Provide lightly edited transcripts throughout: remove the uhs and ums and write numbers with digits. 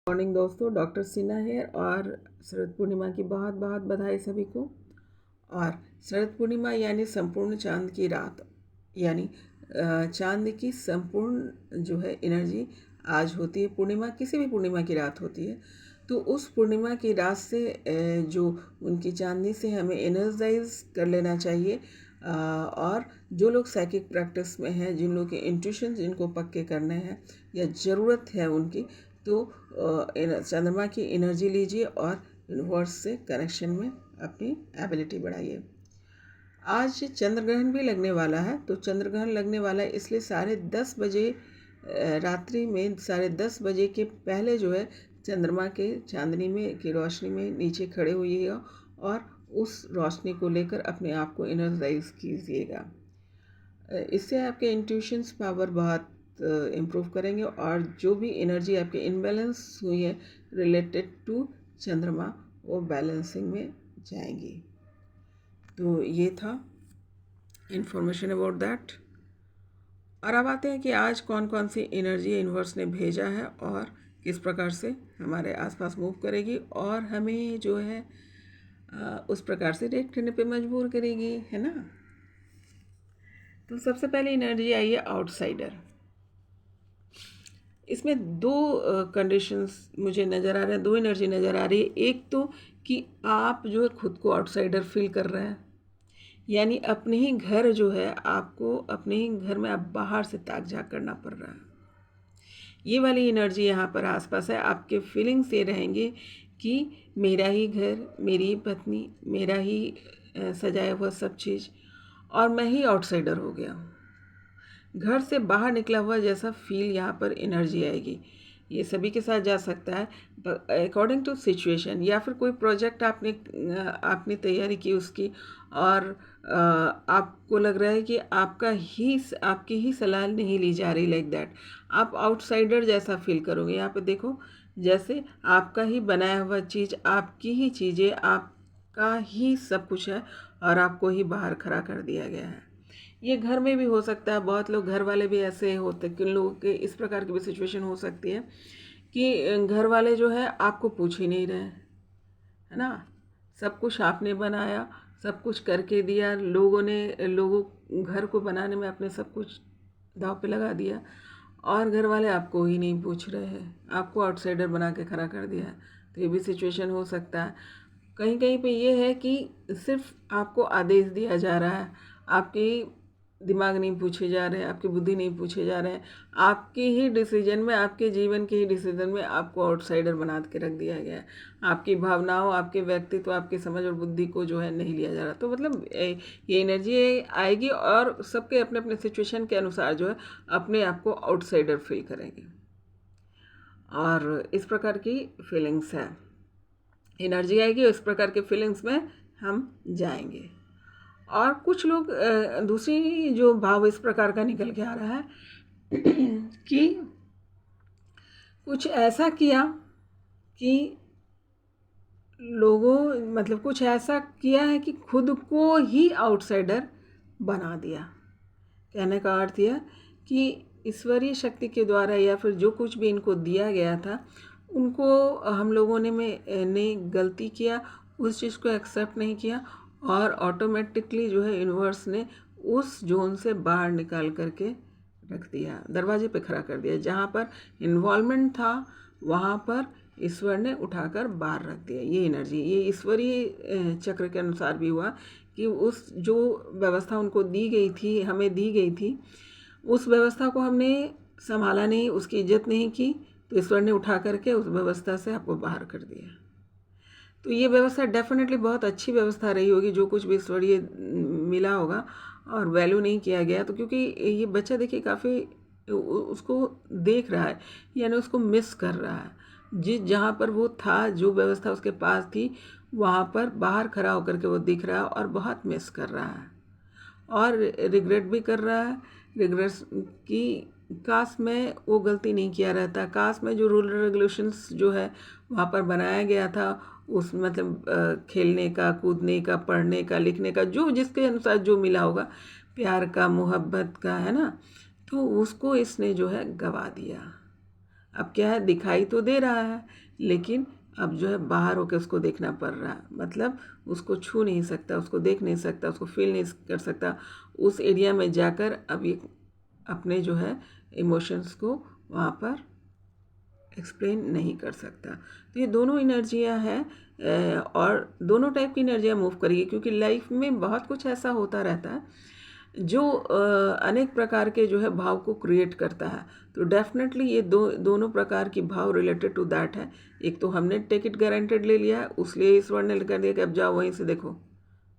Morning दोस्तों, doctor Sinha है और शरद पूर्णिमा की बहुत बहुत बधाई सभी को। और शरद पूर्णिमा यानी संपूर्ण चांद की रात, यानी चांद की संपूर्ण जो है एनर्जी आज होती है। पूर्णिमा किसी भी पूर्णिमा की रात होती है, तो उस पूर्णिमा की रात से जो उनकी चांदनी से हमें एनर्जाइज कर लेना चाहिए। और जो लोग साइकिक प्रैक्टिस में हैं, जिन लोगों के इंट्यूशन जिनको पक्के करने हैं या ज़रूरत है उनकी, तो चंद्रमा की एनर्जी लीजिए और यूनिवर्स से कनेक्शन में अपनी एबिलिटी बढ़ाइए। आज चंद्र ग्रहण भी लगने वाला है, तो चंद्र ग्रहण लगने वाला है इसलिए 10:30 बजे रात्रि में 10:30 बजे के पहले जो है चंद्रमा के चांदनी में की रोशनी में नीचे खड़े होइएगा और उस रोशनी को लेकर अपने आप को एनर्जाइज कीजिएगा। इससे आपके इंट्यूशंस पावर बहुत इम्प्रूव करेंगे और जो भी एनर्जी आपके इनबैलेंस हुई है रिलेटेड टू चंद्रमा, वो बैलेंसिंग में जाएंगी। तो ये था इंफॉर्मेशन अबाउट दैट। और अब आते हैं कि आज कौन कौन सी एनर्जी यूनिवर्स ने भेजा है और किस प्रकार से हमारे आसपास मूव करेगी और हमें जो है उस प्रकार से रिएक्ट करने पे मजबूर करेगी, है ना। तो सबसे पहले एनर्जी आई है आउटसाइडर। इसमें दो कंडीशंस मुझे नज़र आ रहे हैं, दो एनर्जी नज़र आ रही है। एक तो कि आप जो है खुद को आउटसाइडर फील कर रहे हैं, यानी अपने ही घर जो है आपको अपने ही घर में आप बाहर से ताक झाँक करना पड़ रहा है। ये वाली एनर्जी यहाँ पर आसपास है। आपके फीलिंग्स ये रहेंगे कि मेरा ही घर, मेरी ही पत्नी, मेरा ही सजाया हुआ सब चीज़, और मैं ही आउटसाइडर हो गया हूँ। घर से बाहर निकला हुआ जैसा फील यहाँ पर एनर्जी आएगी। ये सभी के साथ जा सकता है अकॉर्डिंग टू सिचुएशन, या फिर कोई प्रोजेक्ट आपने तैयारी की उसकी, और आपको लग रहा है कि आपकी ही सलाह नहीं ली जा रही, लाइक दैट आप आउटसाइडर जैसा फील करोगे। यहाँ पे देखो, जैसे आपका ही बनाया हुआ चीज़, आपकी ही चीज़ें, आपका ही सब कुछ है और आपको ही बाहर खड़ा कर दिया गया है। ये घर में भी हो सकता है, बहुत लोग घर वाले भी ऐसे होते हैं, किन लोगों के इस प्रकार की भी सिचुएशन हो सकती है कि घर वाले जो है आपको पूछ ही नहीं रहे, है ना। सब कुछ आपने बनाया, सब कुछ करके दिया, लोगों घर को बनाने में अपने सब कुछ दांव पे लगा दिया और घर वाले आपको ही नहीं पूछ रहे हैं, आपको आउटसाइडर बना के खड़ा कर दिया है। तो ये भी सिचुएशन हो सकता है। कहीं कहीं पे ये है कि सिर्फ आपको आदेश दिया जा रहा है, आपकी दिमाग नहीं पूछे जा रहे हैं, आपकी बुद्धि नहीं पूछे जा रहे हैं, आपके ही डिसीजन में, आपके जीवन के ही डिसीजन में आपको आउटसाइडर बना के रख दिया गया है। आपकी भावनाओं, आपके व्यक्तित्व, आपकी समझ और बुद्धि को जो है नहीं लिया जा रहा। तो मतलब ये एनर्जी आएगी और सबके अपने अपने सिचुएशन के अनुसार जो है अपने आप को आउटसाइडर फील करेंगे, और इस प्रकार की फीलिंग्स है। एनर्जी आएगी और इस प्रकार के फीलिंग्स में हम जाएंगे। और कुछ लोग दूसरी जो भाव इस प्रकार का निकल के आ रहा है कि कुछ ऐसा किया कि कुछ ऐसा किया है कि खुद को ही आउटसाइडर बना दिया। कहने का अर्थ यह कि ईश्वरीय शक्ति के द्वारा या फिर जो कुछ भी इनको दिया गया था, उनको हम लोगों ने गलती किया, उस चीज़ को एक्सेप्ट नहीं किया और ऑटोमेटिकली जो है यूनिवर्स ने उस जोन से बाहर निकाल करके रख दिया, दरवाजे पे खड़ा कर दिया। जहाँ पर इन्वॉल्वमेंट था वहाँ पर ईश्वर ने उठाकर बाहर रख दिया। ये एनर्जी, ये ईश्वरीय चक्र के अनुसार भी हुआ कि उस जो व्यवस्था उनको दी गई थी, हमें दी गई थी, उस व्यवस्था को हमने संभाला नहीं, उसकी इज्जत नहीं की, तो ईश्वर ने उठा करके उस व्यवस्था से आपको बाहर कर दिया। तो ये व्यवस्था डेफिनेटली बहुत अच्छी व्यवस्था रही होगी, जो कुछ भी ईश्वरीय मिला होगा और वैल्यू नहीं किया गया। तो क्योंकि ये बच्चा देखिए काफ़ी उसको देख रहा है, यानी उसको मिस कर रहा है। जहाँ पर वो था, जो व्यवस्था उसके पास थी, वहाँ पर बाहर खड़ा होकर के वो दिख रहा है और बहुत मिस कर रहा है और रिग्रेट भी कर रहा है। रिग्रेट्स की काश में वो गलती नहीं किया रहता, काश में जो रूल रेगुलेशंस जो है वहाँ पर बनाया गया था, उस खेलने का, कूदने का, पढ़ने का, लिखने का, जो जिसके अनुसार जो मिला होगा, प्यार का, मोहब्बत का, है ना, तो उसको इसने जो है गवा दिया। अब क्या है, दिखाई तो दे रहा है लेकिन अब जो है बाहर होकर उसको देखना पड़ रहा है, मतलब उसको छू नहीं सकता, उसको देख नहीं सकता, उसको फील नहीं कर सकता। उस एरिया में जाकर अब ये अपने जो है इमोशंस को वहाँ पर एक्सप्लेन नहीं कर सकता। तो ये दोनों एनर्जियाँ हैं और दोनों टाइप की एनर्जियाँ मूव करिए, क्योंकि लाइफ में बहुत कुछ ऐसा होता रहता है जो अनेक प्रकार के जो है भाव को क्रिएट करता है। तो डेफिनेटली ये दोनों प्रकार की भाव रिलेटेड टू दैट है। एक तो हमने टेक इट गारंटेड ले लिया है, उसलिए ईश्वर ने कर दिया कि अब जाओ वहीं से देखो,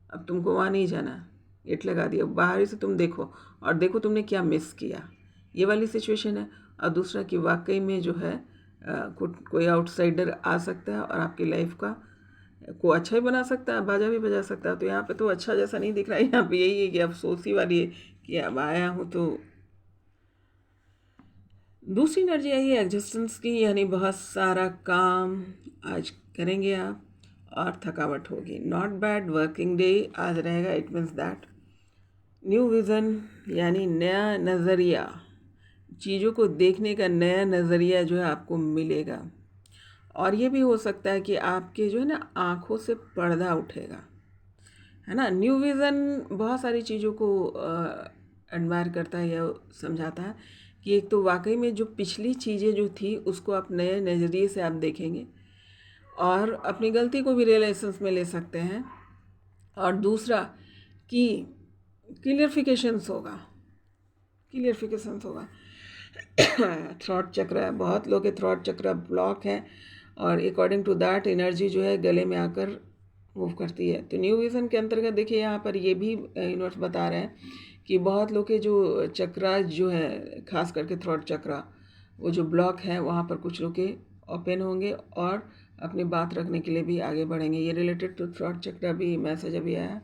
अब तुमको वहाँ नहीं जाना, गेट लगा दिया, बाहर से तुम देखो और देखो तुमने क्या मिस किया, ये वाली सिचुएशन है। और दूसरा कि वाकई में जो है कोई आउटसाइडर आ सकता है और आपकी लाइफ को अच्छा ही बना सकता है, बाजा भी बजा सकता है। तो यहाँ पे तो अच्छा जैसा नहीं दिख रहा है, यहाँ पे यही है कि अफसोसी वाली है कि अब आया हूँ। तो दूसरी एनर्जी आई है एग्जिस्टेंस की, यानी बहुत सारा काम आज करेंगे आप और थकावट होगी। नॉट बैड वर्किंग डे आज रहेगा, it means that new vision यानी नया नज़रिया, चीज़ों को देखने का नया नज़रिया जो है आपको मिलेगा। और ये भी हो सकता है कि आपके जो है ना आँखों से पर्दा उठेगा, है ना। न्यू विज़न बहुत सारी चीज़ों को एडमायर करता है या समझाता है कि एक तो वाकई में जो पिछली चीज़ें जो थी उसको आप नए नज़रिए से आप देखेंगे और अपनी गलती को भी रियलाइजेंस में ले सकते हैं। और दूसरा कि क्लियरिफिकेशंस होगा थ्रॉट चक्र है, बहुत लोग के थ्रॉट चक्र ब्लॉक है और अकॉर्डिंग टू दैट एनर्जी जो है गले में आकर मूव करती है। तो न्यू विज़न के अंतर्गत देखिए यहाँ पर ये भी यूनिवर्स बता रहे हैं कि बहुत लोग के जो चक्रा जो है, खास करके थ्रॉट चक्रा, वो जो ब्लॉक है वहाँ पर कुछ लोग के ओपन होंगे और अपनी बात रखने के लिए भी आगे बढ़ेंगे। ये रिलेटेड टू थ्रॉट चक्रा भी मैसेज अभी आया।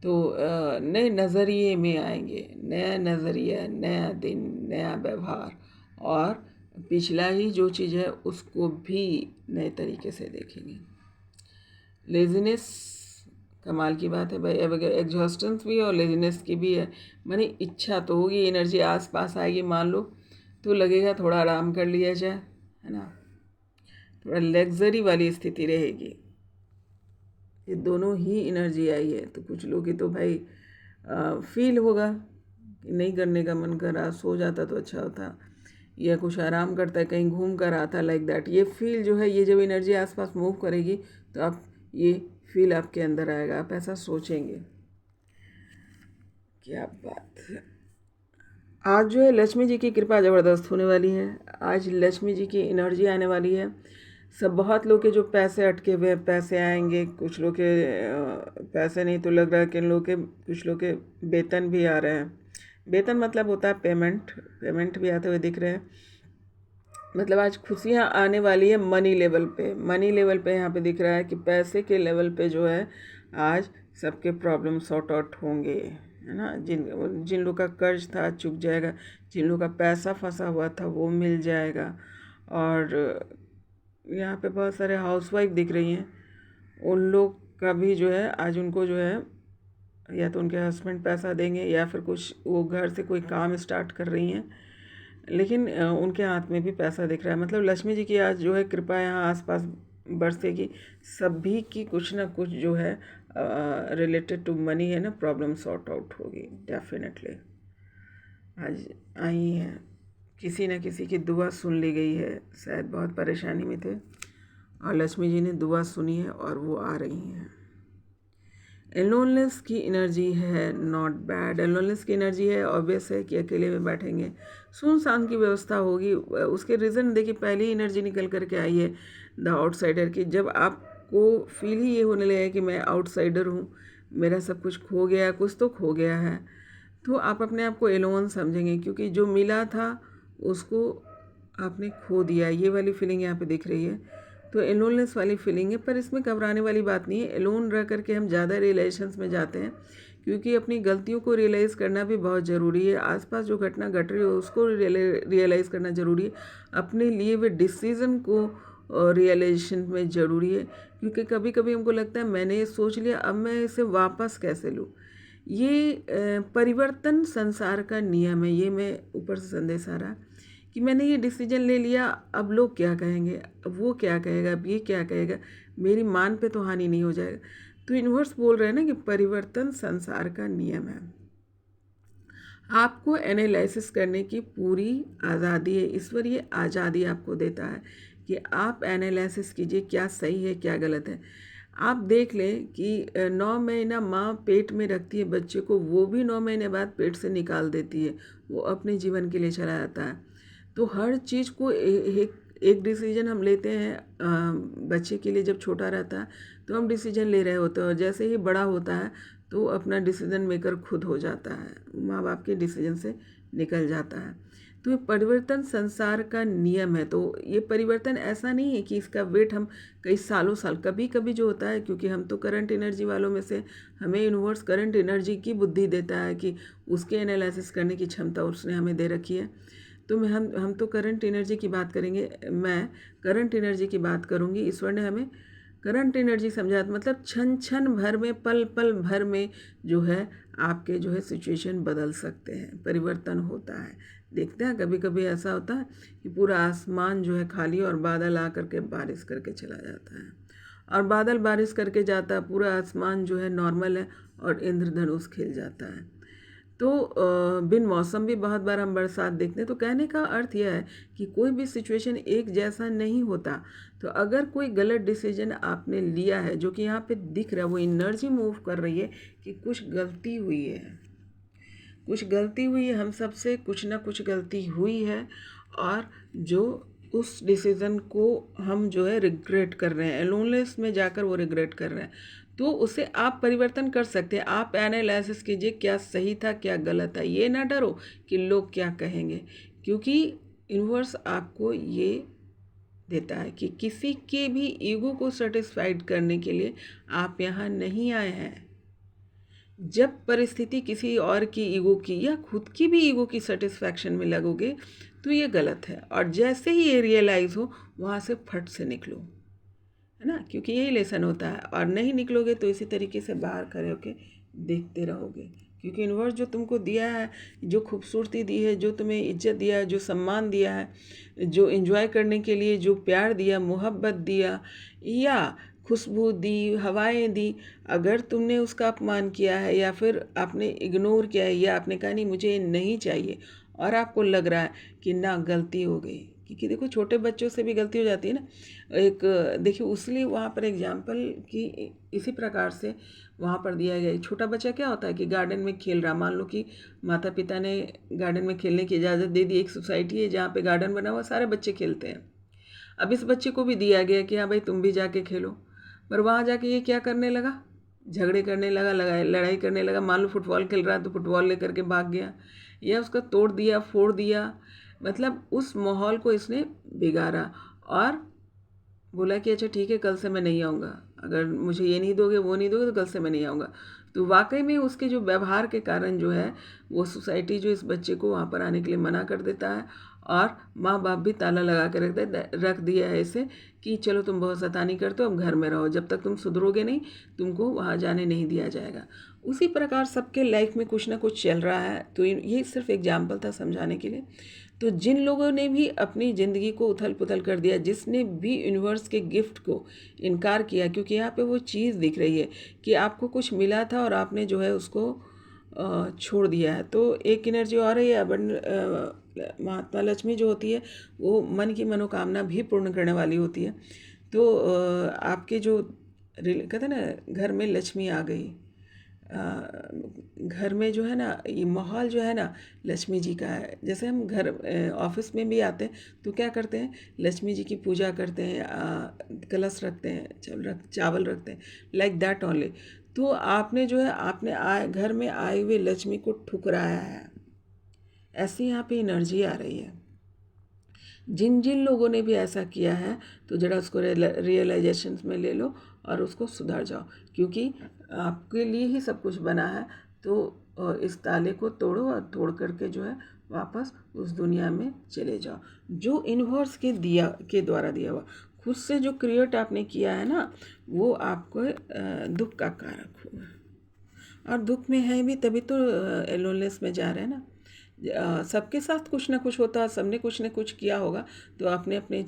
तो नए नज़रिए में आएंगे, नया नज़रिया, नया दिन, नया व्यवहार और पिछला ही जो चीज़ है उसको भी नए तरीके से देखेंगे। लेज़ीनेस कमाल की बात है भाई, अब एग्जॉस्टेंस भी और लेज़ीनेस की भी है, मानी इच्छा तो होगी, एनर्जी आस पास आएगी मान लो तो लगेगा थोड़ा आराम कर लिया जाए, है ना, थोड़ा लग्जरी वाली स्थिति रहेगी। ये दोनों ही एनर्जी आई है। तो कुछ लोग की तो भाई फील होगा कि नहीं करने का मन कर रहा, सो जाता तो अच्छा होता, या कुछ आराम करता है, कहीं घूम कर आता, लाइक दैट। ये फील जो है, ये जब एनर्जी आसपास मूव करेगी तो आप ये फील आपके अंदर आएगा, आप ऐसा सोचेंगे। क्या बात है। आज जो है लक्ष्मी जी की कृपा ज़बरदस्त होने वाली है। आज लक्ष्मी जी की एनर्जी आने वाली है। सब बहुत लोग के जो पैसे अटके हुए पैसे आएंगे, कुछ लोग के पैसे नहीं तो लग रहा है कि कुछ लोग के वेतन भी आ रहे हैं। वेतन मतलब होता है पेमेंट भी आते हुए दिख रहे हैं। मतलब आज खुशियाँ आने वाली है मनी लेवल पे यहाँ पे दिख रहा है कि पैसे के लेवल पे जो है आज सबके प्रॉब्लम सॉर्ट आउट होंगे, है ना। जिन लोग का कर्ज था चुक जाएगा, जिन लोग का पैसा फंसा हुआ था वो मिल जाएगा। और यहाँ पे बहुत सारे हाउसवाइफ दिख रही हैं, उन लोग का भी जो है आज उनको जो है या तो उनके हस्बैंड पैसा देंगे या फिर कुछ वो घर से कोई काम स्टार्ट कर रही हैं, लेकिन उनके हाथ में भी पैसा दिख रहा है। मतलब लक्ष्मी जी की आज जो है कृपा यहाँ आसपास बरसेगी। सभी की कुछ ना कुछ जो है रिलेटेड टू मनी है ना, प्रॉब्लम सॉर्ट आउट होगी डेफिनेटली। आज आई हैं, किसी न किसी की दुआ सुन ली गई है, शायद बहुत परेशानी में थे और लक्ष्मी जी ने दुआ सुनी है और वो आ रही हैं। एलोनलेस की एनर्जी है, नॉट बैड। एलोनलेस की एनर्जी है, ऑब्वियस है कि अकेले में बैठेंगे, सुनसान की व्यवस्था होगी। उसके रीज़न देखिए, पहली एनर्जी निकल करके आई है द आउटसाइडर की। जब आपको फील ही ये होने लगा कि मैं आउटसाइडर हूँ, मेरा सब कुछ खो गया, कुछ तो खो गया है, तो आप अपने आप को एलोन समझेंगे, क्योंकि जो मिला था उसको आपने खो दिया। ये वाली फीलिंग यहाँ पे दिख रही है। तो एलोनलेस वाली फीलिंग है, पर इसमें घबराने वाली बात नहीं है। एलोन रह करके हम ज़्यादा रियलाइजेशंस में जाते हैं, क्योंकि अपनी गलतियों को रियलाइज़ करना भी बहुत ज़रूरी है। आसपास जो घटना घट रही है उसको रियलाइज़ करना ज़रूरी है। अपने लिए हुए डिसीज़न को रियलाइजेशन में ज़रूरी है, क्योंकि कभी कभी हमको लगता है मैंने ये सोच लिया, अब मैं इसे वापस कैसे लूँ। ये परिवर्तन संसार का नियम है। ये मैं ऊपर से संदेश आ रहा है कि मैंने ये डिसीजन ले लिया, अब लोग क्या कहेंगे, अब वो क्या कहेगा, अब ये क्या कहेगा, मेरी मान पे तो हानि नहीं हो जाएगा। तो यूनिवर्स बोल रहे हैं ना कि परिवर्तन संसार का नियम है। आपको एनालिसिस करने की पूरी आज़ादी है। ईश्वर ये आज़ादी आपको देता है कि आप एनालिसिस कीजिए क्या सही है क्या गलत है। आप देख लें कि 9 महीना माँ पेट में रखती है बच्चे को, वो भी 9 महीने बाद पेट से निकाल देती है, वो अपने जीवन के लिए चला जाता है। तो हर चीज़ को एक एक डिसीजन हम लेते हैं बच्चे के लिए, जब छोटा रहता है तो हम डिसीजन ले रहे होते हैं, और जैसे ही बड़ा होता है तो अपना डिसीजन मेकर खुद हो जाता है, माँ बाप के डिसीजन से निकल जाता है। तो ये परिवर्तन संसार का नियम है। तो ये परिवर्तन ऐसा नहीं है कि इसका वेट हम कई सालों साल, कभी कभी जो होता है, क्योंकि हम तो करंट एनर्जी वालों में से, हमें यूनिवर्स करंट एनर्जी की बुद्धि देता है कि उसके एनालिसिस करने की क्षमता उसने हमें दे रखी है। तो हम तो करंट एनर्जी की बात करेंगे, मैं करंट एनर्जी की बात करूँगी। ईश्वर ने हमें करंट एनर्जी समझा, मतलब क्षण क्षण भर में, पल पल भर में जो है आपके जो है सिचुएशन बदल सकते हैं, परिवर्तन होता है। देखते हैं कभी कभी ऐसा होता है कि पूरा आसमान जो है खाली और बादल आ करके बारिश करके चला जाता है, और बादल बारिश करके जाता है, पूरा आसमान जो है नॉर्मल है और इंद्रधनुष खिल जाता है। तो बिन मौसम भी बहुत बार हम बरसात देखते हैं। तो कहने का अर्थ यह है कि कोई भी सिचुएशन एक जैसा नहीं होता। तो अगर कोई गलत डिसीजन आपने लिया है, जो कि यहाँ पे दिख रहा है, वो एनर्जी मूव कर रही है कि कुछ गलती हुई है, कुछ गलती हुई है, हम सबसे कुछ ना कुछ गलती हुई है, और जो उस डिसीज़न को हम जो है रिग्रेट कर रहे हैं, एलोनलेस में जाकर वो रिग्रेट कर रहे हैं, तो उसे आप परिवर्तन कर सकते हैं। आप एनालिसिस कीजिए क्या सही था क्या गलत है। ये ना डरो कि लोग क्या कहेंगे, क्योंकि यूनिवर्स आपको ये देता है कि किसी के भी ईगो को सेटिस्फाइड करने के लिए आप यहाँ नहीं आए हैं। जब परिस्थिति किसी और की ईगो की या खुद की भी ईगो की सेटिस्फैक्शन में लगोगे तो ये गलत है, और जैसे ही ये रियलाइज़ हो वहाँ से फट से निकलो, है ना, क्योंकि यही लेसन होता है। और नहीं निकलोगे तो इसी तरीके से बाहर खड़े होके देखते रहोगे, क्योंकि यूनिवर्स जो तुमको दिया है, जो खूबसूरती दी है, जो तुम्हें इज्जत दिया है, जो सम्मान दिया है, जो एंजॉय करने के लिए जो प्यार दिया, मोहब्बत दिया, या खुशबू दी, हवाएं दी, अगर तुमने उसका अपमान किया है या फिर आपने इग्नोर किया है, या आपने कहा नहीं मुझे ये नहीं चाहिए, और आपको लग रहा है कि ना गलती हो गई, क्योंकि देखो छोटे बच्चों से भी गलती हो जाती है ना। एक देखिए उसलिए वहाँ पर एग्जाम्पल कि इसी प्रकार से वहाँ पर दिया गया, छोटा बच्चा क्या होता है कि गार्डन में खेल रहा, मान लो कि माता पिता ने गार्डन में खेलने की इजाज़त दे दी, एक सोसाइटी है जहाँ पे गार्डन बना हुआ, सारे बच्चे खेलते हैं। अब इस बच्चे को भी दिया गया कि हाँ भाई तुम भी जाके खेलो, पर वहाँ जाके ये क्या करने लगा, झगड़े करने लगा, लड़ाई करने लगा। मान लो फुटबॉल खेल रहा है तो फुटबॉल लेकर के भाग गया, या उसका तोड़ दिया, फोड़ दिया, मतलब उस माहौल को इसने बिगाड़ा, और बोला कि अच्छा ठीक है कल से मैं नहीं आऊँगा, अगर मुझे ये नहीं दोगे वो नहीं दोगे तो कल से मैं नहीं आऊँगा। तो वाकई में उसके जो व्यवहार के कारण जो है वो सोसाइटी जो इस बच्चे को वहाँ पर आने के लिए मना कर देता है, और माँ बाप भी ताला लगा के रख दिया है इसे कि चलो तुम बहुत शैतानी करते हो, अब घर में रहो, जब तक तुम सुधरोगे नहीं तुमको वहाँ जाने नहीं दिया जाएगा। उसी प्रकार सबके लाइफ में कुछ ना कुछ चल रहा है। तो ये सिर्फ एग्जाम्पल था समझाने के लिए। तो जिन लोगों ने भी अपनी ज़िंदगी को उथल पुथल कर दिया, जिसने भी यूनिवर्स के गिफ्ट को इनकार किया, क्योंकि यहाँ पे वो चीज़ दिख रही है कि आपको कुछ मिला था और आपने जो है उसको छोड़ दिया है। तो एक एनर्जी और है, महात्मा लक्ष्मी जो होती है वो मन की मनोकामना भी पूर्ण करने वाली होती है। तो आपके जो कहते हैं ना घर में लक्ष्मी आ गई, घर में जो है ना ये माहौल जो है ना लक्ष्मी जी का है। जैसे हम घर ऑफिस में भी आते हैं तो क्या करते हैं, लक्ष्मी जी की पूजा करते हैं, कलश रखते हैं, चावल रखते हैं, लाइक दैट ओनली। तो आपने जो है आपने घर में आए हुए लक्ष्मी को ठुकराया है, ऐसी यहाँ पे एनर्जी आ रही है। जिन जिन लोगों ने भी ऐसा किया है तो जरा उसको रियलाइजेशन में ले लो और उसको सुधार जाओ, क्योंकि आपके लिए ही सब कुछ बना है। तो इस ताले को तोड़ो और तोड़ करके जो है वापस उस दुनिया में चले जाओ जो यूनिवर्स के द्वारा दिया हुआ। खुद से जो क्रिएट आपने किया है ना वो आपको दुख का कारक होगा, और दुख में है भी तभी तो एलोनलेस में जा रहे हैं ना। सबके साथ कुछ ना कुछ होता है, सबने कुछ ना कुछ किया होगा, तो आपने अपने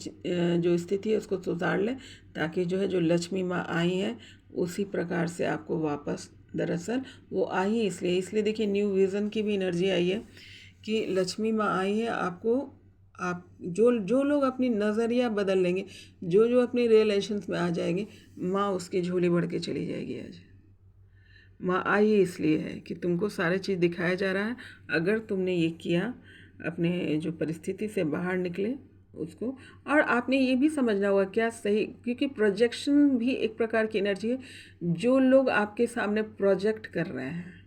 जो स्थिति है उसको सुधार लें, ताकि जो है जो लक्ष्मी माँ आई हैं उसी प्रकार से आपको वापस, दरअसल वो आई इसलिए देखिए न्यू विज़न की भी एनर्जी आई है कि लक्ष्मी माँ आई है आपको। आप जो जो लोग अपनी नज़रिया बदल लेंगे, जो जो अपने रिलेशंस में आ जाएंगे, माँ उसकी झोली बढ़ के चली जाएगी। आज माँ आई इसलिए है कि तुमको सारे चीज़ दिखाया जा रहा है, अगर तुमने ये किया, अपने जो परिस्थिति से बाहर निकले उसको। और आपने ये भी समझना होगा क्या सही, क्योंकि प्रोजेक्शन भी एक प्रकार की एनर्जी है। जो लोग आपके सामने प्रोजेक्ट कर रहे हैं,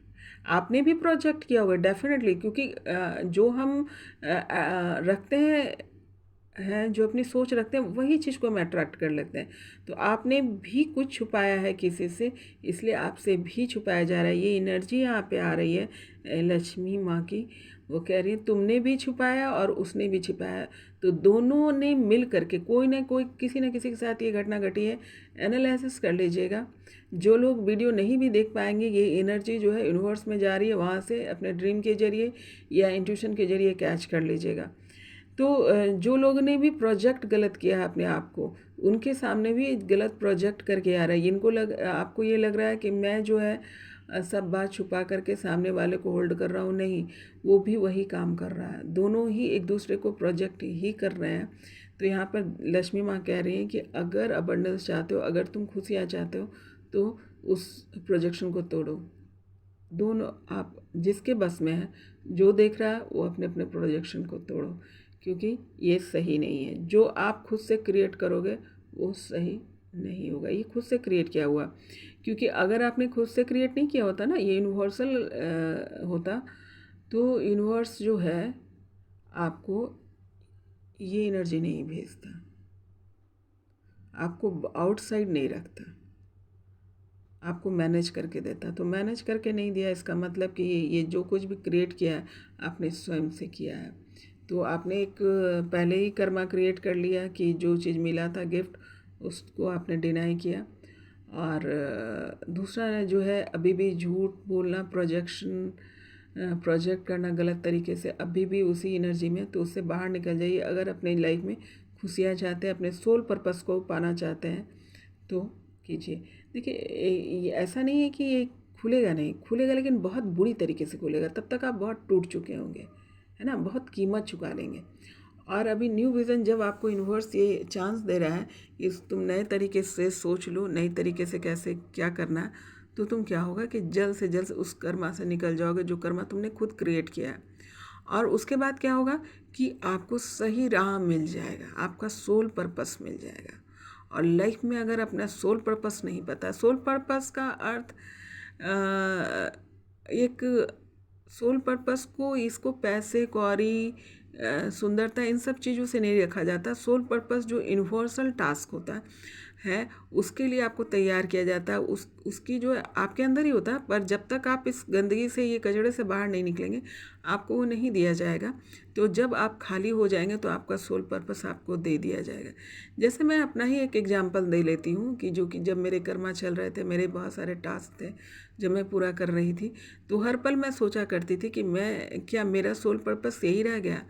आपने भी प्रोजेक्ट किया होगा डेफिनेटली, क्योंकि जो हम रखते हैं जो अपनी सोच रखते हैं वही चीज़ को हम अट्रैक्ट कर लेते हैं। तो आपने भी कुछ छुपाया है किसी से, इसलिए आपसे भी छुपाया जा रहा है। ये एनर्जी यहाँ पे आ रही है लक्ष्मी माँ की, वो कह रही है तुमने भी छुपाया और उसने भी छुपाया, तो दोनों ने मिल करके कोई ना कोई, किसी न किसी के साथ ये घटना घटी है। एनालिसिस कर लीजिएगा। जो लोग वीडियो नहीं भी देख पाएंगे, ये एनर्जी जो है यूनिवर्स में जा रही है, वहाँ से अपने ड्रीम के जरिए या इंट्यूशन के जरिए कैच कर लीजिएगा। तो जो लोगों ने भी प्रोजेक्ट गलत किया है अपने आप को, उनके सामने भी गलत प्रोजेक्ट करके आ रहा है। इनको आपको ये लग रहा है कि मैं जो है सब बात छुपा करके सामने वाले को होल्ड कर रहा हूँ, नहीं, वो भी वही काम कर रहा है। दोनों ही एक दूसरे को प्रोजेक्ट ही कर रहे हैं। तो यहाँ पर लक्ष्मी माँ कह रही हैं कि अगर अबंडेंस चाहते हो, अगर तुम खुशियाँ चाहते हो, तो उस प्रोजेक्शन को तोड़ो। दोनों, आप जिसके बस में है, जो देख रहा है वो अपने अपने प्रोजेक्शन को तोड़ो, क्योंकि ये सही नहीं है। जो आप खुद से क्रिएट करोगे वो सही नहीं होगा। ये खुद से क्रिएट किया हुआ, क्योंकि अगर आपने खुद से क्रिएट नहीं किया होता ना, ये यूनिवर्सल होता, तो यूनिवर्स जो है आपको ये एनर्जी नहीं भेजता, आपको आउटसाइड नहीं रखता, आपको मैनेज करके देता। तो मैनेज करके नहीं दिया, इसका मतलब कि ये जो कुछ भी क्रिएट किया है आपने स्वयं से किया है। तो आपने एक पहले ही कर्मा क्रिएट कर लिया कि जो चीज़ मिला था गिफ्ट, उसको आपने डिनाई किया। और दूसरा जो है, अभी भी झूठ बोलना, प्रोजेक्ट करना गलत तरीके से, अभी भी उसी एनर्जी में, तो उससे बाहर निकल जाइए। अगर अपनी लाइफ में खुशियाँ चाहते हैं, अपने सोल पर्पस को पाना चाहते हैं, तो कीजिए। देखिए ऐसा नहीं है कि ये खुलेगा नहीं, खुलेगा, लेकिन बहुत बुरी तरीके से खुलेगा। तब तक आप बहुत टूट चुके होंगे, है ना, बहुत कीमत चुका लेंगे। और अभी न्यू विज़न जब आपको यूनिवर्स ये चांस दे रहा है कि तुम नए तरीके से सोच लो, नई तरीके से कैसे क्या करना है, तो तुम क्या होगा कि जल्द से जल्द उस कर्मा से निकल जाओगे जो कर्मा तुमने खुद क्रिएट किया है। और उसके बाद क्या होगा कि आपको सही राह मिल जाएगा, आपका सोल पर्पस मिल जाएगा। और लाइफ में अगर अपना सोल पर्पस नहीं पता, सोल पर्पस का अर्थ एक सोल पर्पस को, इसको पैसे, कौड़ी, सुंदरता, इन सब चीज़ों से नहीं रखा जाता। सोल पर्पस जो यूनिवर्सल टास्क होता है, उसके लिए आपको तैयार किया जाता है। उसकी जो आपके अंदर ही होता है, पर जब तक आप इस गंदगी से, ये कचड़े से बाहर नहीं निकलेंगे, आपको वो नहीं दिया जाएगा। तो जब आप खाली हो जाएंगे तो आपका सोल पर्पस आपको दे दिया जाएगा। जैसे मैं अपना ही एक एग्जांपल दे लेती हूँ कि जो कि जब मेरे कर्मा चल रहे थे, मेरे बहुत सारे टास्क थे जब मैं पूरा कर रही थी, तो हर पल मैं सोचा करती थी कि मैं, क्या मेरा सोल पर्पस यही रह गया?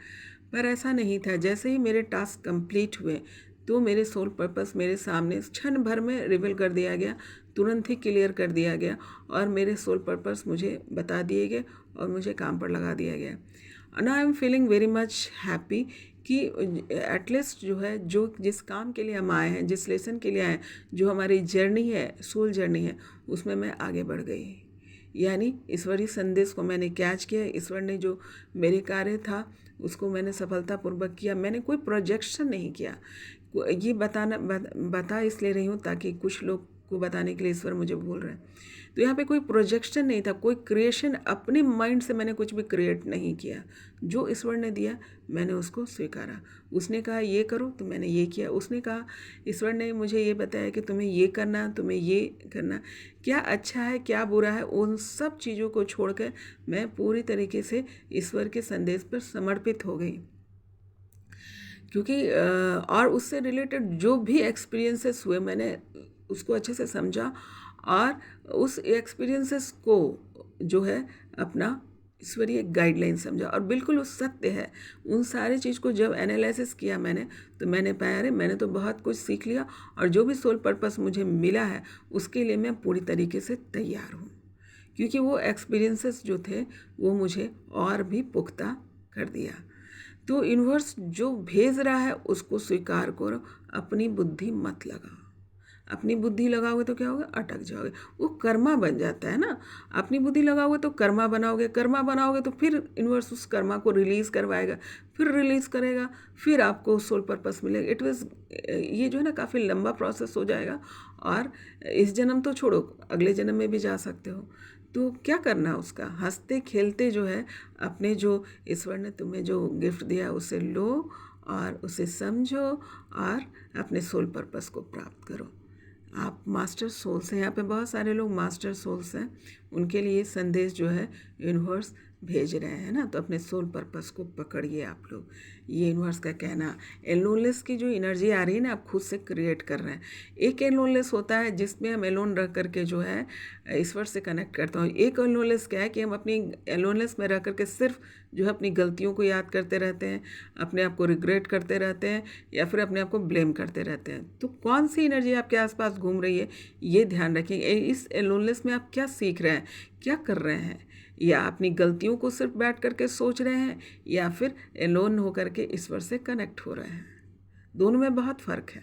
पर ऐसा नहीं था। जैसे ही मेरे टास्क कंप्लीट हुए, तो मेरे सोल पर्पस मेरे सामने क्षण भर में रिवील कर दिया गया, तुरंत ही क्लियर कर दिया गया, और मेरे सोल पर्पस मुझे बता दिए गए और मुझे काम पर लगा दिया गया। And I am feeling very much happy कि एटलीस्ट जो है, जो जिस काम के लिए हम आए हैं, जिस लेसन के लिए आए हैं, जो हमारी जर्नी है, सोल जर्नी है, उसमें मैं आगे बढ़ गई। यानी ईश्वरीय संदेश को मैंने कैच किया। ईश्वर ने जो मेरे कार्य था उसको मैंने सफलतापूर्वक किया। मैंने कोई प्रोजेक्शन नहीं किया। ये बता इसलिए रही हूँ ताकि कुछ लोग को बताने के लिए ईश्वर मुझे बोल रहे हैं। तो यहाँ पे कोई प्रोजेक्शन नहीं था, कोई क्रिएशन, अपने माइंड से मैंने कुछ भी क्रिएट नहीं किया। जो ईश्वर ने दिया मैंने उसको स्वीकारा। उसने कहा ये करो तो मैंने ये किया। उसने कहा, ईश्वर ने मुझे ये बताया कि तुम्हें ये करना, तुम्हें ये करना, क्या अच्छा है क्या बुरा है, उन सब चीज़ों को छोड़कर मैं पूरी तरीके से ईश्वर के संदेश पर समर्पित हो गई। क्योंकि और उससे रिलेटेड जो भी एक्सपीरियंसेस हुए, मैंने उसको अच्छे से समझा और उस एक्सपीरियंसेस को जो है अपना ईश्वरीय गाइडलाइन समझा और बिल्कुल वो सत्य है। उन सारी चीज़ को जब एनालिसिस किया मैंने, तो मैंने पाया अरे मैंने तो बहुत कुछ सीख लिया और जो भी सोल पर्पस मुझे मिला है उसके लिए मैं पूरी तरीके से तैयार हूँ, क्योंकि वो एक्सपीरियंसेस जो थे वो मुझे और भी पुख्ता कर दिया। तो यूनिवर्स जो भेज रहा है उसको स्वीकार करो, अपनी बुद्धि मत लगाओ। अपनी बुद्धि लगाओगे तो क्या होगा, अटक जाओगे, वो कर्मा बन जाता है ना। अपनी बुद्धि लगाओगे तो कर्मा बनाओगे, कर्मा बनाओगे तो फिर यूनिवर्स उस कर्मा को रिलीज़ करवाएगा, फिर रिलीज़ करेगा, फिर आपको सोल पर्पस मिलेगा। इट वाज ये जो है ना काफ़ी लंबा प्रोसेस हो जाएगा और इस जन्म तो छोड़ो, अगले जन्म में भी जा सकते हो। तो क्या करना है उसका, हंसते खेलते जो है अपने जो ईश्वर ने तुम्हें जो गिफ्ट दिया उसे लो और उसे समझो और अपने सोल पर्पस को प्राप्त करो। आप मास्टर सोल्स हैं, यहाँ पे बहुत सारे लोग मास्टर सोल्स हैं, उनके लिए संदेश जो है यूनिवर्स भेज रहे हैं ना। तो अपने सोल पर्पस को पकड़िए आप लोग, ये यूनिवर्स का कहना। एलोनलेस की जो एनर्जी आ रही है ना, आप खुद से क्रिएट कर रहे हैं। एक एलोनलेस होता है जिसमें हम एलोन रह करके जो है ईश्वर से कनेक्ट करते हैं। एक एलोनलेस क्या है कि हम अपनी एलोनलेस में रह करके सिर्फ जो है अपनी गलतियों को याद करते रहते हैं, अपने आप को रिग्रेट करते रहते हैं या फिर अपने आप को ब्लेम करते रहते हैं। तो कौन सी एनर्जी आपके आसपास घूम रही है ये ध्यान रखिए। इस एलोनलेस में आप क्या सीख रहे हैं, क्या कर रहे हैं, या अपनी गलतियों को सिर्फ बैठ करके सोच रहे हैं या फिर एलोन होकर के ईश्वर से कनेक्ट हो रहे हैं। दोनों में बहुत फ़र्क है।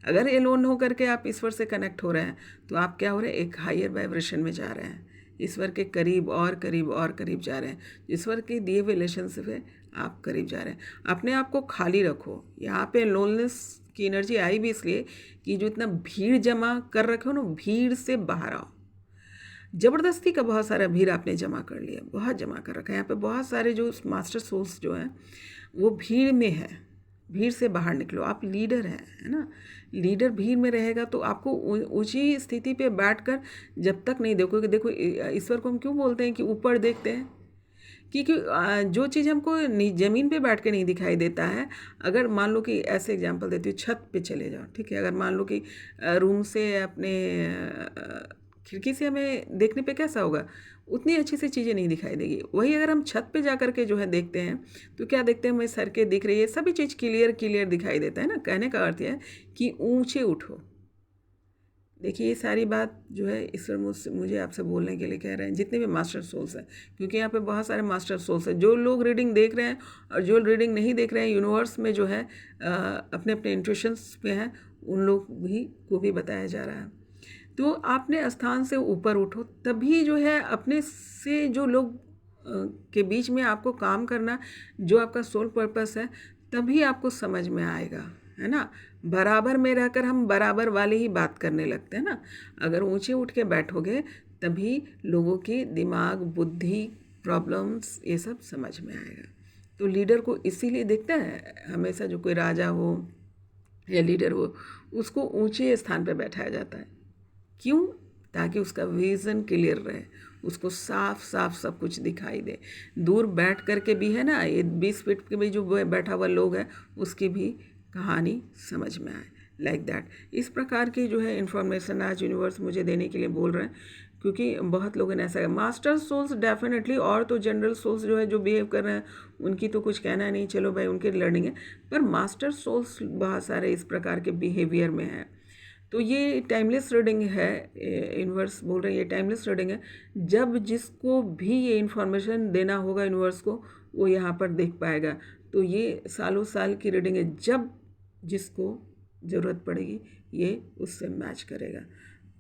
अगर एलोन होकर के आप ईश्वर से कनेक्ट हो रहे हैं तो आप क्या हो रहे हैं, एक हायर वाइब्रेशन में जा रहे हैं, ईश्वर के करीब और करीब और करीब जा रहे हैं। ईश्वर के दिए हुए रिलेशनशिप है, आप करीब जा रहे हैं। अपने आप को खाली रखो। यहाँ पे लोनलेस की एनर्जी आई भी इसलिए कि जो इतना भीड़ जमा कर रखे हो ना, भीड़ से बाहर आओ। ज़बरदस्ती का बहुत सारा भीड़ आपने जमा कर लिया, बहुत जमा कर रखा है। यहाँ पे बहुत सारे जो मास्टर सोल्स जो हैं वो भीड़ में है, भीड़ से बाहर निकलो। आप लीडर हैं, है ना। लीडर भीड़ में रहेगा तो आपको ऊंची स्थिति पे बैठकर जब तक नहीं देखोगे, देखो ईश्वर को हम क्यों बोलते हैं कि ऊपर देखते हैं, क्योंकि जो चीज़ हमको ज़मीन पे बैठ के नहीं दिखाई देता है, अगर मान लो कि ऐसे एग्जांपल देती हूँ, छत पे चले जाओ, ठीक है। अगर मान लो कि रूम से अपने खिड़की से हमें देखने पे कैसा होगा, उतनी अच्छी सी चीज़ें नहीं दिखाई देगी। वही अगर हम छत पे जा कर के जो है देखते हैं तो क्या देखते हैं, हमें सड़कें दिख रही है, सभी चीज़ क्लियर क्लियर दिखाई देता है ना। कहने का अर्थ है कि ऊंचे उठो। देखिए ये सारी बात जो है ईश्वर मुझे आपसे बोलने के लिए कह रहे हैं, जितने भी मास्टर सोल्स हैं, क्योंकि यहाँ पे बहुत सारे मास्टर सोल्स हैं। जो लोग रीडिंग देख रहे हैं और जो रीडिंग नहीं देख रहे हैं, यूनिवर्स में जो है अपने अपने इंट्यूशंस पे हैं, उन लोग भी को भी बताया जा रहा है। तो आपने स्थान से ऊपर उठो, तभी जो है अपने से जो लोग के बीच में आपको काम करना, जो आपका सोल पर्पस है, तभी आपको समझ में आएगा, है ना। बराबर में रहकर हम बराबर वाली ही बात करने लगते हैं ना। अगर ऊंचे उठ के बैठोगे तभी लोगों की दिमाग, बुद्धि, प्रॉब्लम्स ये सब समझ में आएगा। तो लीडर को इसीलिए देखता है हमेशा, जो कोई राजा हो या लीडर हो, उसको ऊंचे स्थान पर बैठाया जाता है। क्यों? ताकि उसका विज़न क्लियर रहे, उसको साफ साफ सब कुछ दिखाई दे। दूर बैठ कर के भी है ना, ये 20 फीट के भी जो बैठा हुआ लोग है उसकी भी कहानी समझ में आए, लाइक दैट। इस प्रकार की जो है इन्फॉर्मेशन आज यूनिवर्स मुझे देने के लिए बोल रहे हैं, क्योंकि बहुत लोगों ने ऐसा है। मास्टर सोल्स डेफिनेटली, और तो जनरल सोल्स जो है जो बिहेव कर रहे हैं उनकी तो कुछ कहना नहीं, चलो भाई उनकी लर्निंग है, पर मास्टर सोल्स बहुत सारे इस प्रकार के बिहेवियर में हैं। तो ये टाइमलेस रीडिंग है, यूनिवर्स बोल रहे हैं ये टाइमलेस रीडिंग है। जब जिसको भी ये इन्फॉर्मेशन देना होगा यूनिवर्स को, वो यहाँ पर देख पाएगा। तो ये सालों साल की रीडिंग है, जब जिसको ज़रूरत पड़ेगी ये उससे मैच करेगा।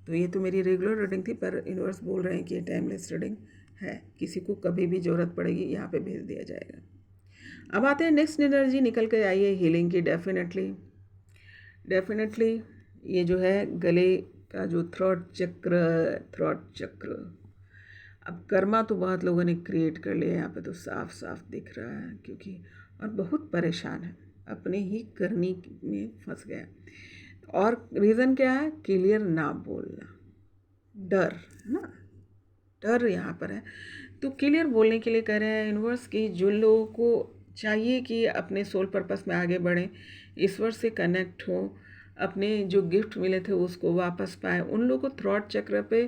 तो ये तो मेरी रेगुलर रीडिंग थी, पर यूनिवर्स बोल रहे हैं कि ये टाइमलेस रीडिंग है, किसी को कभी भी ज़रूरत पड़ेगी यहाँ पे भेज दिया जाएगा। अब आते हैं नेक्स्ट एनर्जी निकल कर आई है हीलिंग की। डेफिनेटली ये जो है गले का जो थ्रोट चक्र, अब कर्मा तो बहुत लोगों ने क्रिएट कर लिया, यहाँ पे तो साफ साफ दिख रहा है, क्योंकि और बहुत परेशान है, अपने ही करनी में फंस गया। और रीज़न क्या है, क्लियर ना बोलना, डर, है ना, डर यहाँ पर है। तो क्लियर बोलने के लिए कह रहे हैं यूनिवर्स की, जो लोगों को चाहिए कि अपने सोल पर्पस में आगे बढ़ें, ईश्वर से कनेक्ट हो, अपने जो गिफ्ट मिले थे उसको वापस पाए, उन लोगों को थ्रॉट चक्र पे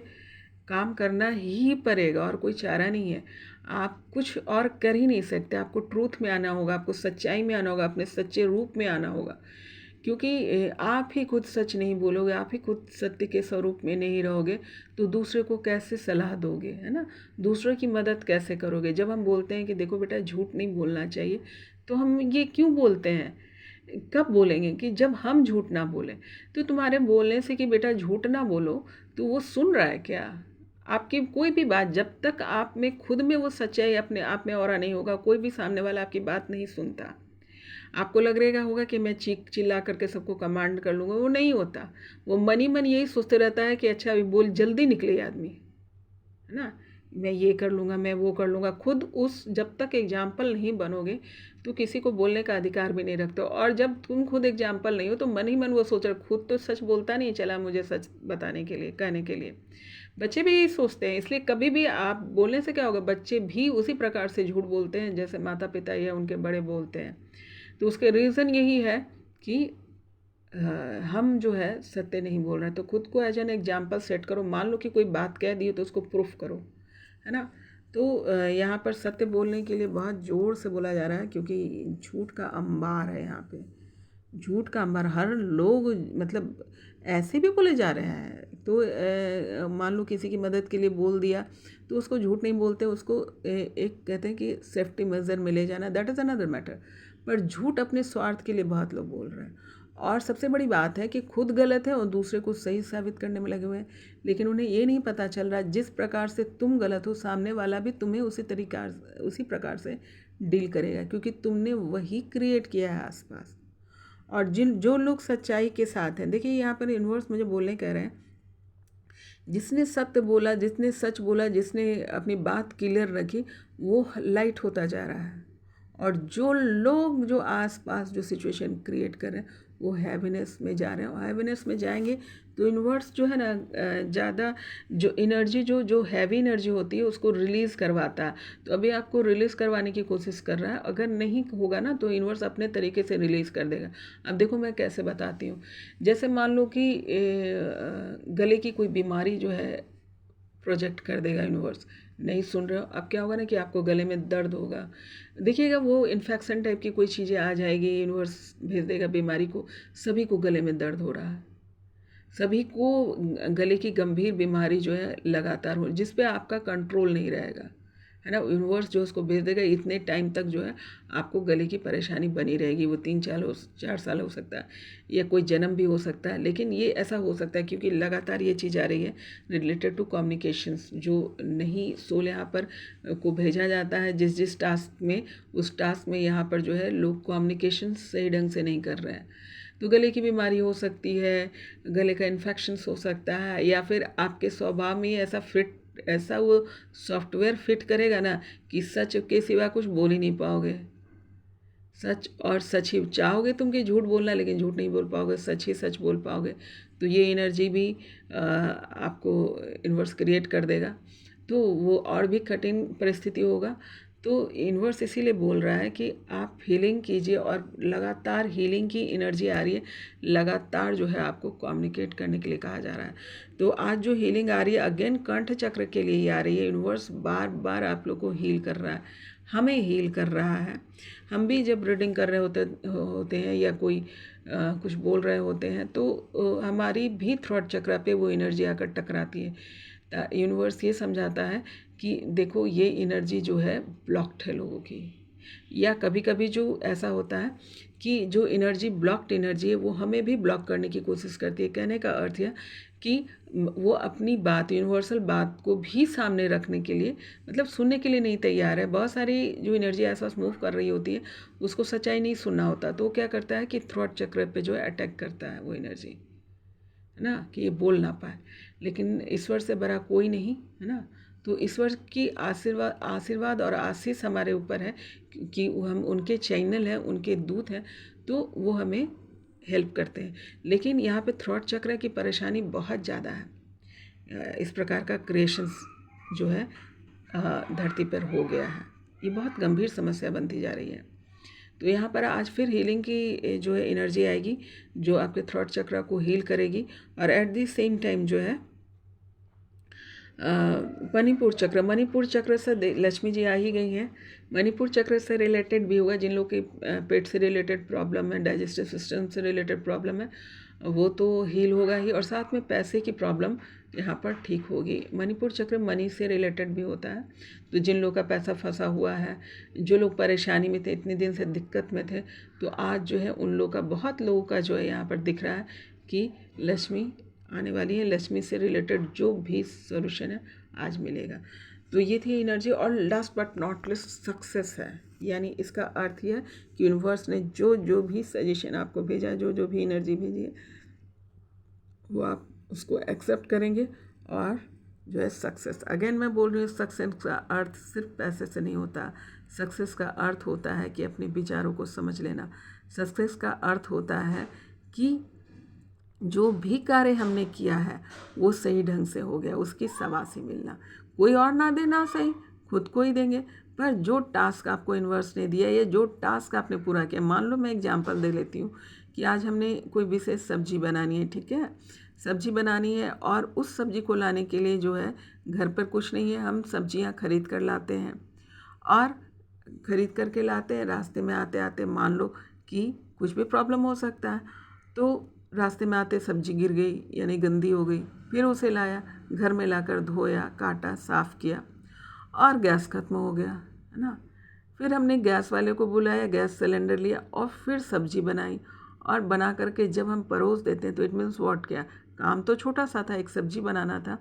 काम करना ही पड़ेगा और कोई चारा नहीं है। आप कुछ और कर ही नहीं सकते, आपको ट्रूथ में आना होगा, आपको सच्चाई में आना होगा, अपने सच्चे रूप में आना होगा। क्योंकि आप ही खुद सच नहीं बोलोगे, आप ही खुद सत्य के स्वरूप में नहीं रहोगे, तो दूसरे को कैसे सलाह दोगे, है ना? दूसरों की मदद कैसे करोगे? जब हम बोलते हैं कि देखो बेटा झूठ नहीं बोलना चाहिए, तो हम ये क्यों बोलते हैं? कब बोलेंगे? कि जब हम झूठ ना बोलें। तो तुम्हारे बोलने से कि बेटा झूठ ना बोलो, तो वो सुन रहा है क्या? आपकी कोई भी बात जब तक आप में खुद में वो सच्चाई अपने आप में और नहीं होगा, कोई भी सामने वाला आपकी बात नहीं सुनता। आपको लग रहेगा होगा कि मैं चीख चिल्ला करके सबको कमांड कर लूँगा, वो नहीं होता। वो मन ही मन यही सोचते रहता है कि अच्छा अभी बोल जल्दी निकले आदमी, है ना? मैं ये कर लूँगा, मैं वो कर लूँगा। खुद उस जब तक एग्जाम्पल नहीं बनोगे तो किसी को बोलने का अधिकार भी नहीं रखते हो। और जब तुम खुद एग्जाम्पल नहीं हो तो मन ही मन वो सोच रहे, खुद तो सच बोलता नहीं चला मुझे सच बताने के लिए, कहने के लिए। बच्चे भी यही सोचते हैं, इसलिए कभी भी आप बोलने से क्या होगा, बच्चे भी उसी प्रकार से झूठ बोलते हैं जैसे माता पिता या उनके बड़े बोलते हैं। तो उसके रीज़न यही है कि हम जो है सत्य नहीं बोल रहे हैं। तो खुद को एज एन एग्जाम्पल सेट करो। मान लो कि कोई बात कह दी हो तो उसको प्रूफ करो, है ना? तो यहाँ पर सत्य बोलने के लिए बहुत ज़ोर से बोला जा रहा है, क्योंकि झूठ का अंबार है यहाँ पे। झूठ का अंबार, हर लोग मतलब ऐसे भी बोले जा रहे हैं। तो मान लो किसी की मदद के लिए बोल दिया तो उसको झूठ नहीं बोलते, उसको एक कहते हैं कि सेफ्टी मेजर में ले जाना, दैट इज़ अनदर मैटर। पर झूठ अपने स्वार्थ के लिए बहुत लोग बोल रहे हैं। और सबसे बड़ी बात है कि खुद गलत है और दूसरे को सही साबित करने में लगे हुए हैं, लेकिन उन्हें ये नहीं पता चल रहा जिस प्रकार से तुम गलत हो, सामने वाला भी तुम्हें उसी प्रकार से डील करेगा, क्योंकि तुमने वही क्रिएट किया है आसपास। और जो लोग सच्चाई के साथ हैं, देखिए यहाँ पर यूनिवर्स मुझे बोलने कह रहे हैं, जिसने सत्य बोला, जिसने सच बोला, जिसने अपनी बात क्लियर रखी, वो लाइट होता जा रहा है। और जो लोग जो आसपास जो सिचुएशन क्रिएट कर रहे हैं वो हैवीनेस में जा रहे हैं। और हैवीनेस में जाएंगे तो यूनिवर्स जो है ना ज़्यादा जो एनर्जी जो हैवी एनर्जी होती है उसको रिलीज़ करवाता है। तो अभी आपको रिलीज़ करवाने की कोशिश कर रहा है, अगर नहीं होगा ना तो यूनिवर्स अपने तरीके से रिलीज़ कर देगा। अब देखो मैं कैसे बताती हूँ। जैसे मान लो कि गले की कोई बीमारी जो है प्रोजेक्ट कर देगा यूनिवर्स, नहीं सुन रहे हो, अब क्या होगा ना कि आपको गले में दर्द होगा। देखिएगा वो इन्फेक्शन टाइप की कोई चीज़ें आ जाएगी, यूनिवर्स भेज देगा बीमारी को, सभी को गले में दर्द हो रहा है, सभी को गले की गंभीर बीमारी जो है लगातार हो, जिस पे आपका कंट्रोल नहीं रहेगा, है ना? यूनिवर्स जो उसको भेज देगा, इतने टाइम तक जो है आपको गले की परेशानी बनी रहेगी। वो 4 साल हो सकता है या कोई जन्म भी हो सकता है, लेकिन ये ऐसा हो सकता है क्योंकि लगातार ये चीज़ आ रही है रिलेटेड टू कम्युनिकेशंस। जो नहीं सोल यहाँ पर को भेजा जाता है जिस टास्क में, उस टास्क में यहाँ पर जो है लोग कम्युनिकेशन सही ढंग से नहीं कर रहे हैं। तो गले की बीमारी हो सकती है, गले का इन्फेक्शंस हो सकता है, या फिर आपके स्वभाव में ऐसा वो सॉफ्टवेयर फिट करेगा ना कि सच के सिवा कुछ बोल ही नहीं पाओगे। सच और सच ही चाहोगे तुम कि झूठ बोलना, लेकिन झूठ नहीं बोल पाओगे, सच ही सच बोल पाओगे। तो ये एनर्जी भी आपको यूनिवर्स क्रिएट कर देगा, तो वो और भी कठिन परिस्थिति होगा। तो यूनिवर्स इसीलिए बोल रहा है कि आप हीलिंग कीजिए, और लगातार हीलिंग की एनर्जी आ रही है, लगातार जो है आपको कम्युनिकेट करने के लिए कहा जा रहा है। तो आज जो हीलिंग आ रही है अगेन कंठ चक्र के लिए ही आ रही है। यूनिवर्स बार बार आप लोग को हील कर रहा है, हमें हील कर रहा है। हम भी जब रीडिंग कर रहे होते हैं या कोई कुछ बोल रहे होते हैं तो हमारी भी थ्रोट चक्र पे वो एनर्जी आकर टकराती है। यूनिवर्स ये समझाता है कि देखो ये एनर्जी जो है ब्लॉक्ड है लोगों की, या कभी कभी जो ऐसा होता है कि जो एनर्जी ब्लॉक्ड एनर्जी है वो हमें भी ब्लॉक करने की कोशिश करती है। कहने का अर्थ है कि वो अपनी बात, यूनिवर्सल बात को भी सामने रखने के लिए, मतलब सुनने के लिए नहीं तैयार है। बहुत सारी जो एनर्जी आसपास मूव कर रही होती है उसको सच्चाई नहीं सुनना होता, तो वो क्या करता है कि थ्रोट चक्र पे जो है अटैक करता है वो एनर्जी, है ना, कि ये बोल ना पाए। लेकिन ईश्वर से बड़ा कोई नहीं, है ना। तो ईश्वर की आशीर्वाद और आशीष हमारे ऊपर है कि हम उनके चैनल हैं, उनके दूत हैं, तो वो हमें हेल्प करते हैं। लेकिन यहाँ पे थ्रोट चक्र की परेशानी बहुत ज़्यादा है। इस प्रकार का क्रिएशंस जो है धरती पर हो गया है, ये बहुत गंभीर समस्या बनती जा रही है। तो यहाँ पर आज फिर हीलिंग की जो है एनर्जी आएगी जो आपके थ्रोट चक्र को हील करेगी, और एट द सेम टाइम जो है मणिपुर चक्र से लक्ष्मी जी आ ही गई हैं। मणिपुर चक्र से रिलेटेड भी होगा, जिन लोग के पेट से रिलेटेड प्रॉब्लम है, डाइजेस्टिव सिस्टम से रिलेटेड प्रॉब्लम है, वो तो हील होगा ही, और साथ में पैसे की प्रॉब्लम यहाँ पर ठीक होगी। मणिपुर चक्र मनी से रिलेटेड भी होता है, तो जिन लोगों का पैसा फंसा हुआ है, जो लोग परेशानी में थे, इतने दिन से दिक्कत में थे, तो आज जो है उन लोगों का, बहुत लोगों का जो है यहाँ पर दिख रहा है कि लक्ष्मी आने वाली है। लक्ष्मी से रिलेटेड जो भी सोल्यूशन है आज मिलेगा। तो ये थी एनर्जी। और last but not list success है, यानी इसका अर्थ यह है कि यूनिवर्स ने जो जो भी सजेशन आपको भेजा है, जो जो भी एनर्जी भेजी है, वो आप उसको एक्सेप्ट करेंगे और जो है सक्सेस। अगेन मैं बोल रही हूँ, सक्सेस का अर्थ सिर्फ पैसे से नहीं होता। सक्सेस का अर्थ होता है कि अपने विचारों को समझ लेना। सक्सेस का अर्थ होता है कि जो भी कार्य हमने किया है वो सही ढंग से हो गया, उसकी शाबाशी मिलना। कोई और ना दे ना सही, खुद को ही देंगे, पर जो टास्क आपको यूनिवर्स ने दिया या जो टास्क आपने पूरा किया, मान लो मैं एग्जांपल दे लेती हूँ कि आज हमने कोई विशेष सब्जी बनानी है, ठीक है, सब्जी बनानी है, और उस सब्जी को लाने के लिए जो है घर पर कुछ नहीं है, हम सब्जियाँ खरीद कर लाते हैं, और ख़रीद करके लाते हैं, रास्ते में आते आते मान लो कि कुछ भी प्रॉब्लम हो सकता है, तो रास्ते में आते सब्जी गिर गई यानी गंदी हो गई, फिर उसे लाया, घर में लाकर धोया, काटा, साफ़ किया, और गैस ख़त्म हो गया, है ना। फिर हमने गैस वाले को बुलाया, गैस सिलेंडर लिया और फिर सब्जी बनाई, और बना करके जब हम परोस देते हैं तो इट मीन्स व्हाट, क्या काम तो छोटा सा था, एक सब्जी बनाना था,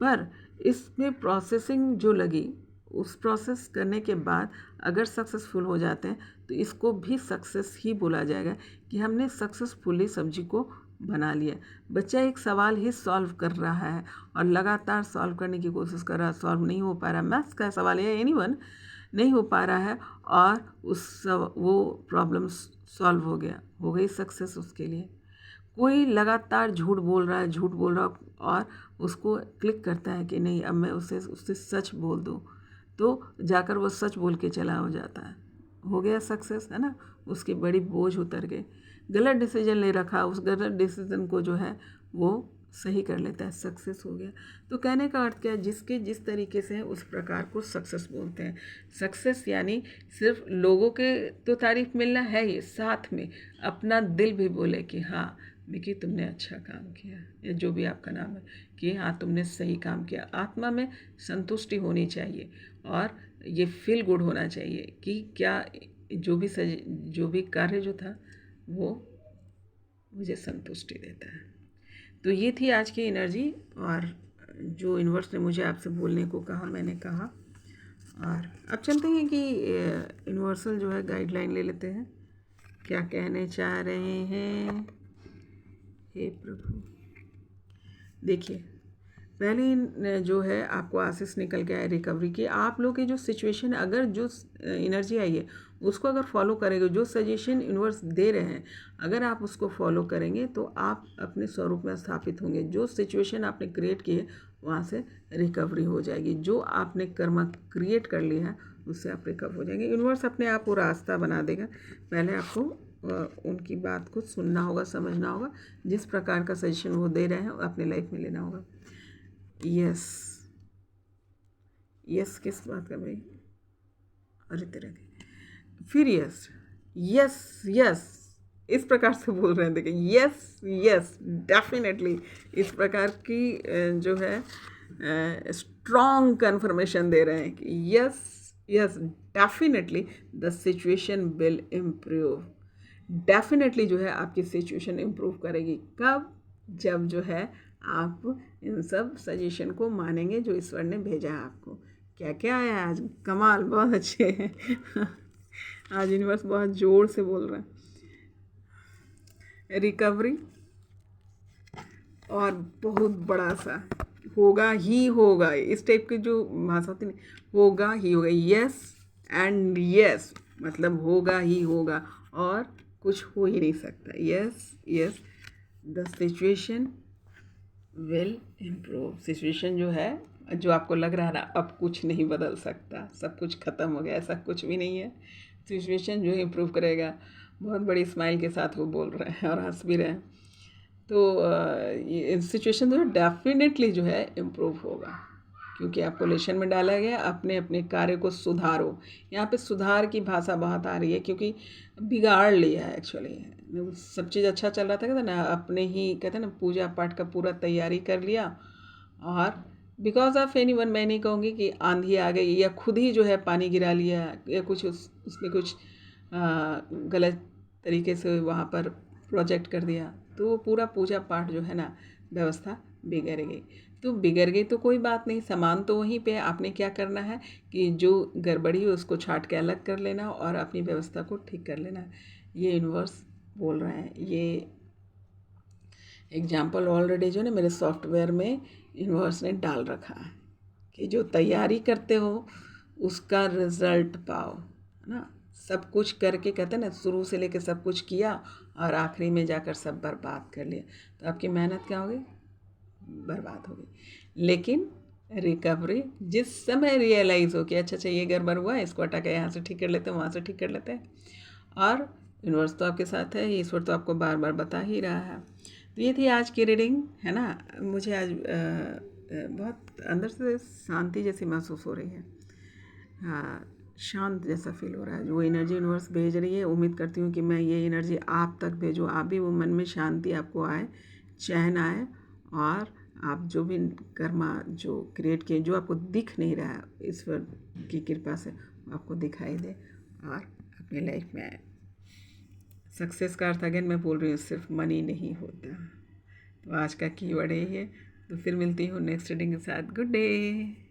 पर इसमें प्रोसेसिंग जो लगी, उस प्रोसेस करने के बाद अगर सक्सेसफुल हो जाते हैं तो इसको भी सक्सेस ही बोला जाएगा कि हमने सक्सेसफुली सब्जी को बना लिया। बच्चा एक सवाल ही सॉल्व कर रहा है और लगातार सॉल्व करने की कोशिश कर रहा है, सॉल्व नहीं हो पा रहा, मैथ्स का सवाल है, एनीवन नहीं हो पा रहा है, और वो प्रॉब्लम सॉल्व हो गई सक्सेस उसके लिए। कोई लगातार झूठ बोल रहा है और उसको क्लिक करता है कि नहीं अब मैं उससे सच बोल दूँ, तो जाकर वो सच बोल के चला हो जाता है, हो गया सक्सेस, है ना। उसकी बड़ी बोझ उतर गई। गलत डिसीजन ले रखा, उस गलत डिसीजन को जो है वो सही कर लेता है, सक्सेस हो गया। तो कहने का अर्थ क्या है, जिसके जिस तरीके से है उस प्रकार को सक्सेस बोलते हैं। सक्सेस यानी सिर्फ लोगों के तो तारीफ मिलना है ही, साथ में अपना दिल भी बोले कि हाँ मिकी तुमने अच्छा काम किया, या जो भी आपका नाम है कि हाँ तुमने सही काम किया। आत्मा में संतुष्टि होनी चाहिए और ये फील गुड होना चाहिए कि क्या जो भी कार्य जो था वो मुझे संतुष्टि देता है। तो ये थी आज की एनर्जी, और जो यूनिवर्स ने मुझे आपसे बोलने को कहा मैंने कहा। और अब चलते हैं कि यूनिवर्सल जो है गाइडलाइन ले लेते हैं, क्या कहने चाह रहे हैं। हे प्रभु, देखिए पहले जो है आपको आशीष निकल के आए रिकवरी की। आप लोग की जो सिचुएशन है, अगर जो एनर्जी आई है उसको अगर फॉलो करेंगे, जो सजेशन यूनिवर्स दे रहे हैं अगर आप उसको फॉलो करेंगे तो आप अपने स्वरूप में स्थापित होंगे। जो सिचुएशन आपने क्रिएट की है वहाँ से रिकवरी हो जाएगी। जो आपने कर्म क्रिएट कर लिया है उससे आप रिकवर हो जाएंगे। यूनिवर्स अपने आप को रास्ता बना देगा। पहले आपको उनकी बात को सुनना होगा, समझना होगा, जिस प्रकार का सजेशन वो दे रहे हैं अपने लाइफ में लेना होगा। यस यस किस बात का भाई, अरे तेरा फिर यस यस यस इस प्रकार से बोल रहे हैं। देखिए यस यस डेफिनेटली इस प्रकार की जो है स्ट्रॉन्ग कन्फर्मेशन दे रहे हैं कि yes yes definitely the situation will improve. Definitely जो है आपकी सिचुएशन इम्प्रूव करेगी। कब? जब जो है आप इन सब सजेशन को मानेंगे जो ईश्वर ने भेजा है आपको। क्या क्या आया है आज, कमाल, बहुत अच्छे हैं आज यूनिवर्स बहुत जोर से बोल रहा है। रिकवरी और बहुत बड़ा सा होगा ही होगा, इस टाइप की जो भाषा होती है, होगा ही होगा। यस एंड यस मतलब होगा ही होगा और कुछ हो ही नहीं सकता। Yes yes the situation will improve. Situation जो है, जो आपको लग रहा है ना अब कुछ नहीं बदल सकता, सब कुछ ख़त्म हो गया, ऐसा कुछ भी नहीं है। सिचुएशन जो है इम्प्रूव करेगा। बहुत बड़ी स्माइल के साथ वो बोल रहे हैं और हंस भी रहे हैं। तो ये सिचुएशन जो है डेफिनेटली जो है इम्प्रूव होगा। क्योंकि आपको लेशन में डाला गया, अपने अपने कार्य को सुधारो। यहाँ पे सुधार की भाषा बहुत आ रही है, क्योंकि बिगाड़ लिया है एक्चुअली। सब चीज़ अच्छा चल रहा था, कहते ना, अपने ही कहते ना पूजा पाठ का पूरा तैयारी कर लिया, और बिकॉज ऑफ एनी वन, मैं नहीं कहूँगी कि आंधी आ गई या खुद ही जो है पानी गिरा लिया या कुछ उसमें कुछ गलत तरीके से वहाँ पर प्रोजेक्ट कर दिया, तो वो पूरा पूजा पाठ जो है ना व्यवस्था बिगड़ गई। तो बिगड़ गई तो कोई बात नहीं, सामान तो वहीं पे, आपने क्या करना है कि जो गड़बड़ी है उसको छाट के अलग कर लेना और अपनी व्यवस्था को ठीक कर लेना। ये यूनिवर्स बोल रहे हैं। ये एग्जाम्पल ऑलरेडी जो है ना मेरे सॉफ्टवेयर में यूनिवर्स ने डाल रखा है कि जो तैयारी करते हो उसका रिजल्ट पाओ, है ना। सब कुछ करके कहते हैं ना, शुरू से लेकर सब कुछ किया और आखिरी में जाकर सब बर्बाद कर लिया, तो आपकी मेहनत क्या होगी? बर्बाद होगी। लेकिन रिकवरी जिस समय रियलाइज़ हो कि अच्छा ये गड़बड़ हुआ है, इसको हटा के यहाँ से ठीक कर लेते हैं, वहाँ से ठीक कर लेते हैं, और यूनिवर्स तो आपके साथ है, ईश्वर तो आपको बार बार बता ही रहा है। तो ये थी आज की रीडिंग, है ना। मुझे आज बहुत अंदर से शांति जैसी महसूस हो रही है। हाँ, शांत जैसा फील हो रहा है। जो एनर्जी यूनिवर्स भेज रही है, उम्मीद करती हूँ कि मैं ये एनर्जी आप तक भेजूँ, आप भी वो मन में शांति आपको आए, चैन आए, और आप जो भी कर्मा जो क्रिएट किए, जो आपको दिख नहीं रहा है, ईश्वर की कृपा से आपको दिखाई दे और अपनी लाइफ में आए। सक्सेस का अर्थ अगेन मैं बोल रही हूँ, सिर्फ मनी नहीं होता। तो आज का कीवर्ड यही है। तो फिर मिलती हूँ नेक्स्ट रीडिंग के साथ। Good day.